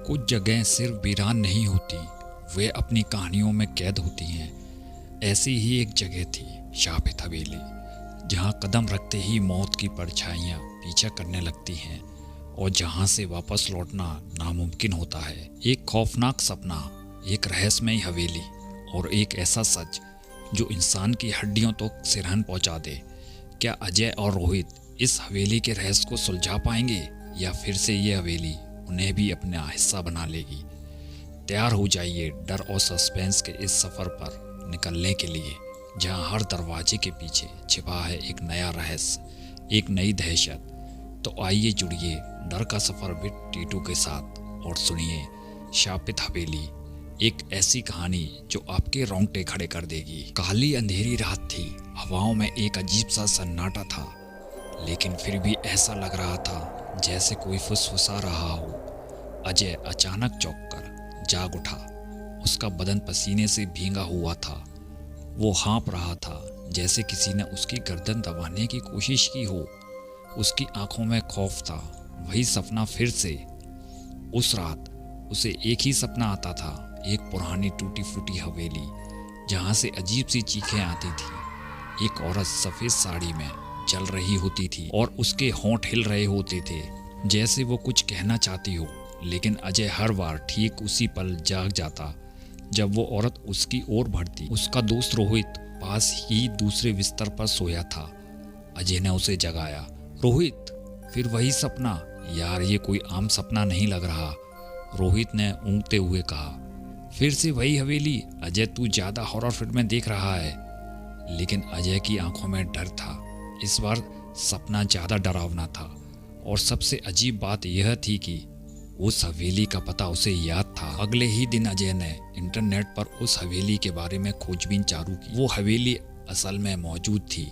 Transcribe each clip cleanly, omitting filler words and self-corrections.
कुछ जगहें सिर्फ वीरान नहीं होती, वे अपनी कहानियों में कैद होती हैं। ऐसी ही एक जगह थी शापित हवेली, जहां कदम रखते ही मौत की परछाइयां पीछा करने लगती हैं और जहां से वापस लौटना नामुमकिन होता है। एक खौफनाक सपना, एक रहस्यमयी हवेली और एक ऐसा सच जो इंसान की हड्डियों तक सिरहन पहुंचा दे। क्या अजय और रोहित इस हवेली के रहस्य को सुलझा पाएंगे या फिर से ये हवेली उन्हें भी अपना हिस्सा बना लेगी? तैयार हो जाइए डर और सस्पेंस के इस सफ़र पर निकलने के लिए, जहां हर दरवाजे के पीछे छिपा है एक नया रहस्य, एक नई दहशत। तो आइए जुड़िए डर का सफ़र विद टीटू के साथ और सुनिए शापित हवेली, एक ऐसी कहानी जो आपके रोंगटे खड़े कर देगी। काली अंधेरी रात थी, हवाओं में एक अजीब सा सन्नाटा था, लेकिन फिर भी ऐसा लग रहा था जैसे कोई फुसफुसा रहा हो। अजय अचानक चौंककर जाग उठा। उसका बदन पसीने से भींगा हुआ था। वो हाँफ रहा था जैसे किसी ने उसकी गर्दन दबाने की कोशिश की हो। उसकी आंखों में खौफ था। वही सपना फिर से। उस रात उसे एक ही सपना आता था, एक पुरानी टूटी फूटी हवेली जहां से अजीब सी चीखें आती थी। एक औरत सफ़ेद साड़ी में चल रही होती थी और उसके होंठ हिल रहे होते थे जैसे वो कुछ कहना चाहती हो। लेकिन अजय हर बार ठीक उसी पल जाग जाता जब वो औरत उसकी ओर बढ़ती। उसका दोस्त रोहित पास ही दूसरे बिस्तर पर सोया था। अजय ने उसे जगाया। रोहित, फिर वही सपना? यार, ये कोई आम सपना नहीं लग रहा, रोहित ने ऊँगते हुए कहा। फिर से वही हवेली? अजय, तू ज़्यादा हॉरर फिल्में देख रहा है। लेकिन अजय की आंखों में डर था। इस बार सपना ज़्यादा डरावना था और सबसे अजीब बात यह थी कि उस हवेली का पता उसे याद था। अगले ही दिन अजय ने इंटरनेट पर उस हवेली के बारे में खोजबीन चालू की। वो हवेली असल में मौजूद थी,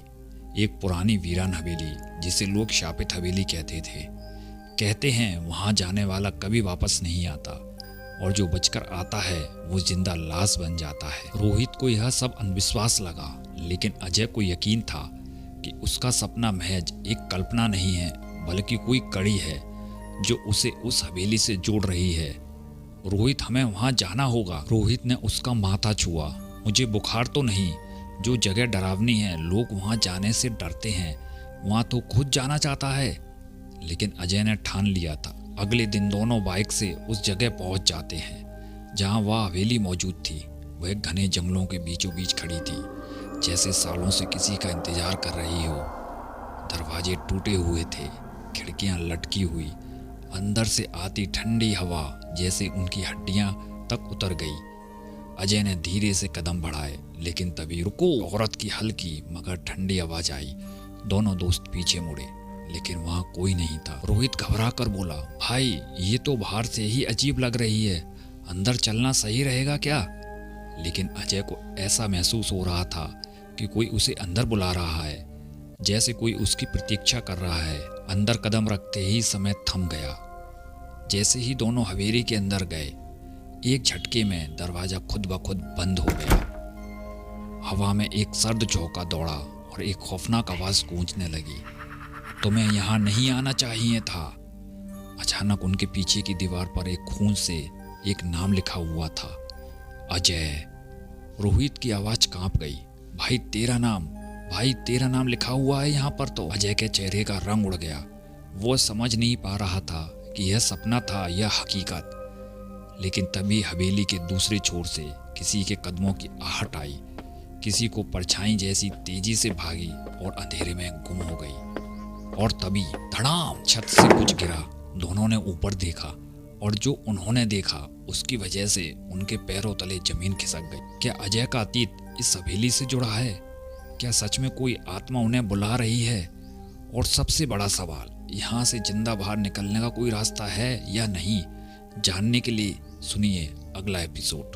एक पुरानी वीरान हवेली जिसे लोग शापित हवेली कहते थे। कहते हैं वहाँ जाने वाला कभी वापस नहीं आता और जो बचकर आता है वो जिंदा लाश बन जाता है। रोहित को यह सब अंधविश्वास लगा, लेकिन अजय को यकीन था कि उसका सपना महज एक कल्पना नहीं है, बल्कि कोई कड़ी है जो उसे उस हवेली से जोड़ रही है। रोहित, हमें वहां जाना होगा। रोहित ने उसका माथा छुआ। मुझे बुखार तो नहीं, जो जगह डरावनी है लोग वहां जाने से डरते हैं, वहां तो खुद जाना चाहता है। लेकिन अजय ने ठान लिया था। अगले दिन दोनों बाइक से उस जगह पहुंच जाते हैं जहां वह हवेली मौजूद थी। वह घने जंगलों के बीचों बीच खड़ी थी, जैसे सालों से किसी का इंतजार कर रही हो। दरवाजे टूटे हुए थे, खिड़कियां लटकी हुई, अंदर से आती ठंडी हवा जैसे उनकी हड्डियां तक उतर गई। अजय ने धीरे से कदम बढ़ाए, लेकिन तभी रुको, औरत की हल्की मगर ठंडी आवाज आई। दोनों दोस्त पीछे मुड़े, लेकिन वहां कोई नहीं था। रोहित घबरा कर बोला, भाई, ये तो बाहर से ही अजीब लग रही है, अंदर चलना सही रहेगा क्या? लेकिन अजय को ऐसा महसूस हो रहा था कि कोई उसे अंदर बुला रहा है, जैसे कोई उसकी प्रतीक्षा कर रहा है। अंदर कदम रखते ही समय थम गया। जैसे ही दोनों हवेली के अंदर गए, एक झटके में दरवाजा खुद ब खुद बंद हो गया। हवा में एक सर्द झोंका दौड़ा और एक खौफनाक आवाज गूंजने लगी, तुम्हें यहाँ नहीं आना चाहिए था। अचानक उनके पीछे की दीवार पर एक खून से एक नाम लिखा हुआ था, अजय। रोहित की आवाज कांप गई। भाई, तेरा नाम, भाई तेरा नाम लिखा हुआ है यहाँ पर तो। अजय के चेहरे का रंग उड़ गया। वो समझ नहीं पा रहा था कि यह सपना था या हकीकत। लेकिन तभी हवेली के दूसरे छोर से किसी के कदमों की आहट आई। किसी को परछाई जैसी तेजी से भागी और अंधेरे में गुम हो गई। और तभी धड़ाम, छत से कुछ गिरा। दोनों ने ऊपर देखा और जो उन्होंने देखा उसकी वजह से उनके पैरों तले जमीन खिसक गई। क्या अजय का अतीत इस हवेली से जुड़ा है? क्या सच में कोई आत्मा उन्हें बुला रही है? और सबसे बड़ा सवाल, यहाँ से जिंदा बाहर निकलने का कोई रास्ता है या नहीं? जानने के लिए सुनिए अगला एपिसोड।